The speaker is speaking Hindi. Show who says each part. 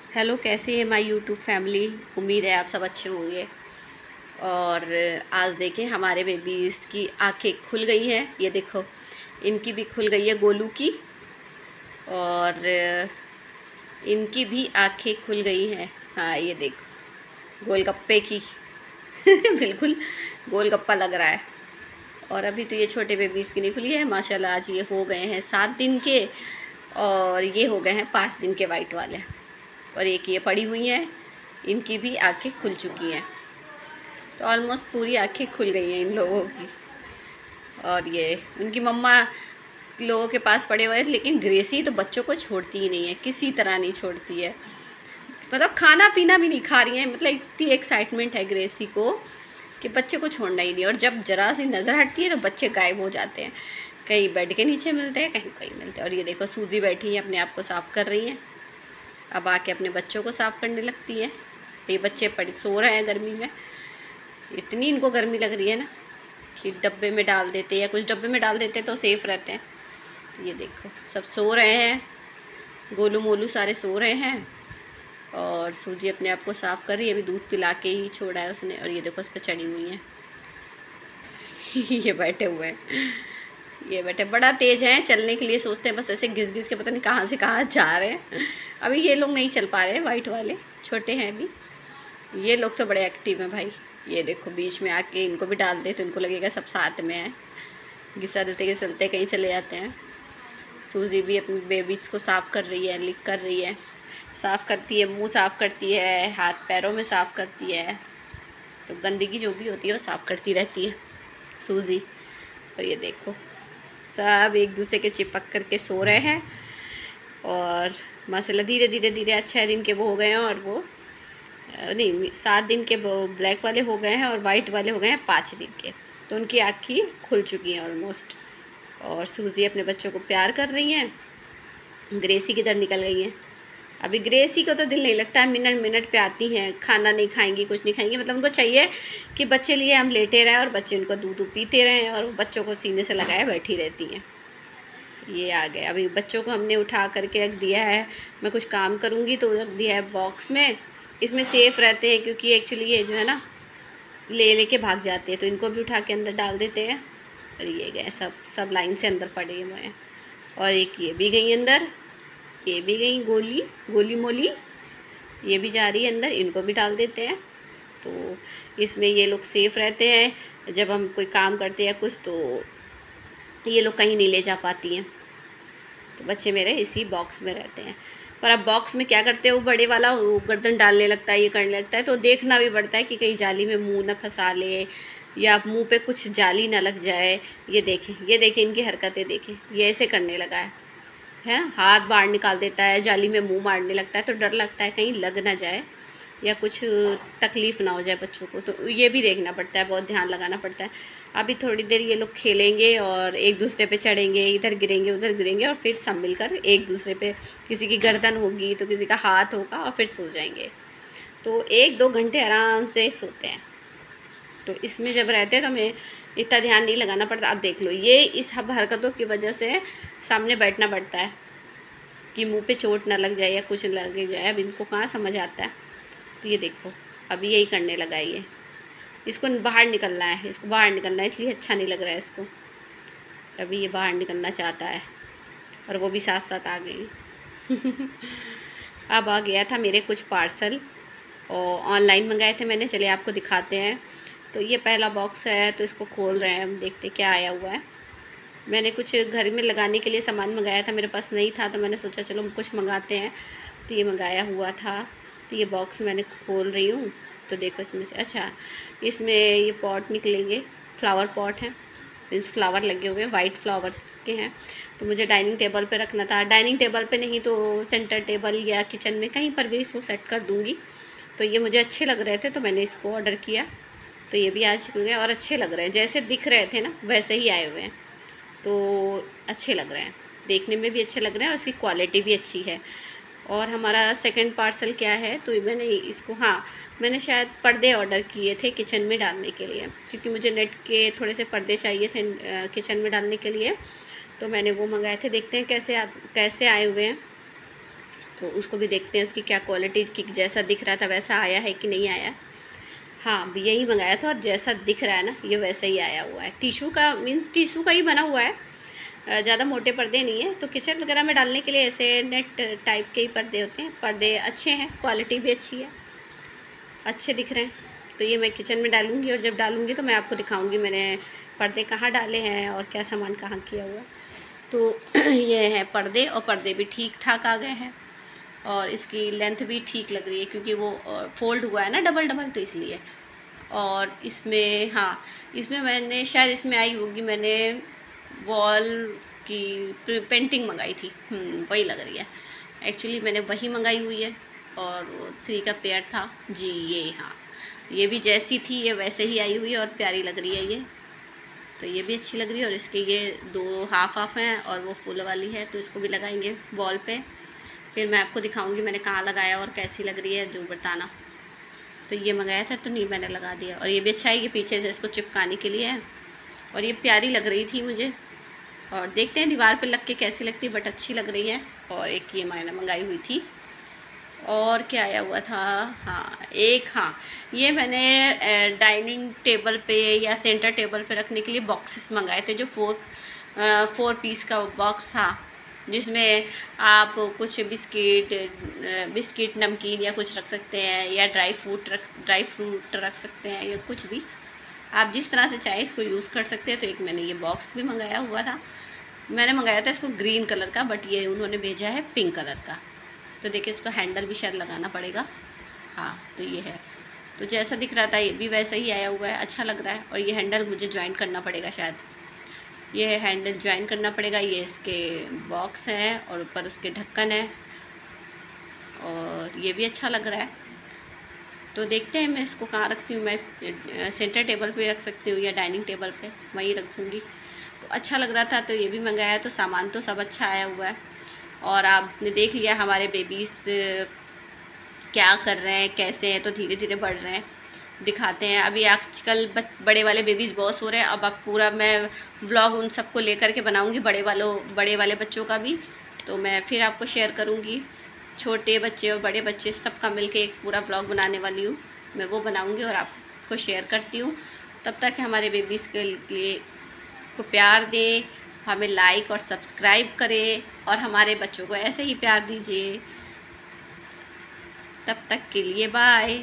Speaker 1: हेलो, कैसे है माय यूट्यूब फैमिली। उम्मीद है आप सब अच्छे होंगे। और आज देखें हमारे बेबीज़ की आंखें खुल गई हैं। ये देखो, इनकी भी खुल गई है, गोलू की। और इनकी भी आंखें खुल गई हैं। हाँ, ये देखो, गोलगप्पे की बिल्कुल गोलगप्पा लग रहा है। और अभी तो ये छोटे बेबीज़ की नहीं खुली है माशाल्लाह। आज ये हो गए हैं 7 दिन के, और ये हो गए हैं 5 दिन के वाइट वाले। और एक ये पड़ी हुई हैं, इनकी भी आंखें खुल चुकी हैं। तो ऑलमोस्ट पूरी आंखें खुल गई हैं इन लोगों की। और ये उनकी मम्मा लोगों के पास पड़े हुए हैं, लेकिन ग्रेसी तो बच्चों को छोड़ती ही नहीं है, किसी तरह नहीं छोड़ती है। मतलब खाना पीना भी नहीं खा रही है, मतलब इतनी एक्साइटमेंट है ग्रेसी को कि बच्चे को छोड़ना ही नहीं। और जब जरा सी नज़र हटती है तो बच्चे गायब हो जाते हैं। कहीं बेड के नीचे मिलते हैं, कहीं कहीं मिलते हैं। और ये देखो, सूजी बैठी है, अपने आप को साफ़ कर रही हैं। अब आके अपने बच्चों को साफ़ करने लगती है। ये बच्चे पड़े सो रहे हैं गर्मी में। इतनी इनको गर्मी लग रही है ना कि डब्बे में डाल देते, या कुछ डब्बे में डाल देते तो सेफ़ रहते हैं। तो ये देखो, सब सो रहे हैं, गोलू मोलू सारे सो रहे हैं। और सूजी अपने आप को साफ़ कर रही है। अभी दूध पिला के ही छोड़ा है उसने। और ये देखो, उस पर चढ़ी हुई हैं ये बैठे हुए हैं, ये बैठे बड़ा तेज़ हैं, चलने के लिए सोचते हैं बस ऐसे घिस घिस के, पता नहीं कहाँ से कहाँ जा रहे हैं। अभी ये लोग नहीं चल पा रहे हैं, वाइट वाले छोटे हैं अभी। ये लोग तो बड़े एक्टिव हैं भाई। ये देखो, बीच में आके इनको भी डाल दे तो इनको लगेगा सब साथ में है। घिसलते घिसलते कहीं चले जाते हैं। सूजी भी अपनी बेबीज़ को साफ़ कर रही है, लिक कर रही है। साफ़ करती है, मुंह साफ़ करती है, हाथ पैरों में साफ़ करती है। तो गंदगी जो भी होती है वो साफ़ करती रहती है सूजी। और ये देखो, सब एक दूसरे के चिपक करके सो रहे हैं। और माशाल्लाह धीरे धीरे धीरे आज 6 दिन के वो हो गए हैं। और वो नहीं, 7 दिन के वो ब्लैक वाले हो गए हैं, और वाइट वाले हो गए हैं 5 दिन के। तो उनकी आँखें खुल चुकी हैं ऑलमोस्ट। और सूजी अपने बच्चों को प्यार कर रही हैं। ग्रेसी किधर निकल गई है। अभी ग्रेसी को तो दिल नहीं लगता है, मिनट मिनट पे आती हैं, खाना नहीं खाएंगी, कुछ नहीं खाएंगी। मतलब उनको चाहिए कि बच्चे लिए हम लेटे रहें और बच्चे उनको दूध पीते रहें, और बच्चों को सीने से लगाए बैठी रहती हैं। ये आ गए। अभी बच्चों को हमने उठा करके रख दिया है। मैं कुछ काम करूँगी तो रख दिया है बॉक्स में। इसमें सेफ़ रहते हैं, क्योंकि एक्चुअली ये जो है ना लेके भाग जाते हैं। तो इनको भी उठा के अंदर डाल देते हैं। और ये गए, सब सब लाइन से अंदर पड़े हुए हैं। और एक ये भी गई अंदर, ये भी गई गोली गोली मोली, ये भी जा रही है अंदर, इनको भी डाल देते हैं। तो इसमें ये लोग सेफ़ रहते हैं। जब हम कोई काम करते हैं कुछ, तो ये लोग कहीं नहीं ले जा पाती हैं। तो बच्चे मेरे इसी बॉक्स में रहते हैं। पर अब बॉक्स में क्या करते हैं, वो बड़े वाला वो गर्दन डालने लगता है, ये करने लगता है। तो देखना भी पड़ता है कि कहीं जाली में मुंह ना फंसा ले, या मुंह पे कुछ जाली ना लग जाए। ये देखें, ये देखें, इनकी हरकतें देखें, ये ऐसे करने लगा है ना। हाथ बाहर निकाल देता है, जाली में मुंह मारने लगता है। तो डर लगता है कहीं लग ना जाए या कुछ तकलीफ़ ना हो जाए बच्चों को। तो ये भी देखना पड़ता है, बहुत ध्यान लगाना पड़ता है। अभी थोड़ी देर ये लोग खेलेंगे और एक दूसरे पे चढ़ेंगे, इधर गिरेंगे उधर गिरेंगे, और फिर सब मिलकर एक दूसरे पे, किसी की गर्दन होगी तो किसी का हाथ होगा, और फिर सो जाएंगे। तो 1-2 घंटे आराम से सोते हैं। तो इसमें जब रहते हैं तो हमें इतना ध्यान नहीं लगाना पड़ता। अब देख लो, ये इस हरकतों की वजह से सामने बैठना पड़ता है कि मुंह पे चोट ना लग जाए या कुछ लग जाए। अब इनको कहाँ समझ आता है। तो ये देखो, अभी यही करने लगा ये। इसको बाहर निकलना है, इसको बाहर निकलना है, इसलिए अच्छा नहीं लग रहा है इसको। अभी ये बाहर निकलना चाहता है, और वो भी साथ साथ आ गई अब आ गया था मेरे कुछ पार्सल, और ऑनलाइन मंगाए थे मैंने। चलिए आपको दिखाते हैं। तो ये पहला बॉक्स है, तो इसको खोल रहे हैं हम, देखते क्या आया हुआ है। मैंने कुछ घर में लगाने के लिए सामान मंगाया था, मेरे पास नहीं था, तो मैंने सोचा चलो हम कुछ मंगाते हैं। तो ये मंगाया हुआ था। तो ये बॉक्स मैंने खोल रही हूँ। तो देखो इसमें से, अच्छा, इसमें ये पॉट निकलेंगे, फ्लावर पॉट है, मीन्स फ्लावर लगे हुए हैं, वाइट फ्लावर के हैं। तो मुझे डाइनिंग टेबल पे रखना था। डाइनिंग टेबल पे नहीं तो सेंटर टेबल या किचन में कहीं पर भी इसको सेट कर दूँगी। तो ये मुझे अच्छे लग रहे थे, तो मैंने इसको ऑर्डर किया। तो ये भी आ चुके हैं, और अच्छे लग रहे हैं, जैसे दिख रहे थे ना वैसे ही आए हुए हैं। तो अच्छे लग रहे हैं, देखने में भी अच्छे लग रहे हैं, और उसकी क्वालिटी भी अच्छी है। और हमारा सेकंड पार्सल क्या है, तो मैंने इसको, हाँ, मैंने शायद पर्दे ऑर्डर किए थे किचन में डालने के लिए, क्योंकि मुझे नेट के थोड़े से पर्दे चाहिए थे किचन में डालने के लिए। तो मैंने वो मंगाए थे, देखते हैं कैसे आए हुए हैं। तो उसको भी देखते हैं उसकी क्या क्वालिटी, की जैसा दिख रहा था वैसा आया है कि नहीं आया। हाँ, यही मंगाया था और जैसा दिख रहा है ना ये वैसा ही आया हुआ है। टिशू का मीन्स टिशू का ही बना हुआ है, ज़्यादा मोटे पर्दे नहीं है। तो किचन वगैरह में डालने के लिए ऐसे नेट टाइप के ही पर्दे होते हैं। पर्दे अच्छे हैं, क्वालिटी भी अच्छी है, अच्छे दिख रहे हैं। तो ये मैं किचन में डालूँगी और जब डालूँगी तो मैं आपको दिखाऊँगी मैंने पर्दे कहाँ डाले हैं और क्या सामान कहाँ किया हुआ है। तो ये है पर्दे, और पर्दे भी ठीक ठाक आ गए हैं और इसकी लेंथ भी ठीक लग रही है क्योंकि वो फोल्ड हुआ है ना डबल डबल, तो इसलिए। और इसमें हाँ, इसमें मैंने शायद इसमें आई होगी, मैंने वॉल की पेंटिंग मंगाई थी, वही लग रही है। एक्चुअली मैंने वही मंगाई हुई है और 3 का पेयर था जी। ये हाँ, ये भी जैसी थी ये वैसे ही आई हुई है और प्यारी लग रही है ये। तो ये भी अच्छी लग रही है और इसके ये 2 हाफ हैं और वो फुल वाली है, तो इसको भी लगाएंगे वॉल पे। फिर मैं आपको दिखाऊंगी मैंने कहाँ लगाया और कैसी लग रही है, ज़रूर बताना। तो ये मंगाया था तो नहीं मैंने लगा दिया। और ये भी अच्छा है, ये पीछे से इसको चिपकाने के लिए है और ये प्यारी लग रही थी मुझे। और देखते हैं दीवार पे लग के कैसी लगती है, बट अच्छी लग रही है। और एक ये मैंने मंगाई हुई थी। और क्या आया हुआ था, हाँ, ये मैंने डाइनिंग टेबल पे या सेंटर टेबल पे रखने के लिए बॉक्सेस मंगाए थे, जो 4 पीस का बॉक्स था, जिसमें आप कुछ बिस्किट नमकीन या कुछ रख सकते हैं, या ड्राई फ्रूट रख सकते हैं, या कुछ भी आप जिस तरह से चाहे इसको यूज़ कर सकते हैं। तो एक मैंने ये बॉक्स भी मंगाया हुआ था। मैंने मंगाया था इसको ग्रीन कलर का, बट ये उन्होंने भेजा है पिंक कलर का। तो देखिए इसको हैंडल भी शायद लगाना पड़ेगा। हाँ, तो ये है, तो जैसा दिख रहा था ये भी वैसा ही आया हुआ है, अच्छा लग रहा है। और ये हैंडल मुझे ज्वाइन करना पड़ेगा, शायद ये हैंडल ज्वाइन करना पड़ेगा। ये इसके बॉक्स हैं और ऊपर उसके ढक्कन है और ये भी अच्छा लग रहा है। तो देखते हैं मैं इसको कहाँ रखती हूँ। मैं सेंटर टेबल पे रख सकती हूँ या डाइनिंग टेबल पे, वहीं रखूँगी। तो अच्छा लग रहा था तो ये भी मंगाया। तो सामान तो सब अच्छा आया हुआ है। और आपने देख लिया हमारे बेबीज़ क्या कर रहे हैं, कैसे हैं, तो धीरे धीरे बढ़ रहे हैं, दिखाते हैं। अभी आजकल बड़े वाले बेबीज़ बहुत सो रहे हैं। अब पूरा मैं व्लॉग उन सबको लेकर के बनाऊंगी, बड़े वाले बच्चों का भी। तो मैं फिर आपको शेयर करूंगी, छोटे बच्चे और बड़े बच्चे सबका मिलके एक पूरा व्लॉग बनाने वाली हूँ मैं, वो बनाऊंगी और आपको शेयर करती हूँ। तब तक हमारे बेबीज़ के लिए को प्यार दें, हमें लाइक और सब्सक्राइब करें और हमारे बच्चों को ऐसे ही प्यार दीजिए। तब तक के लिए बाय।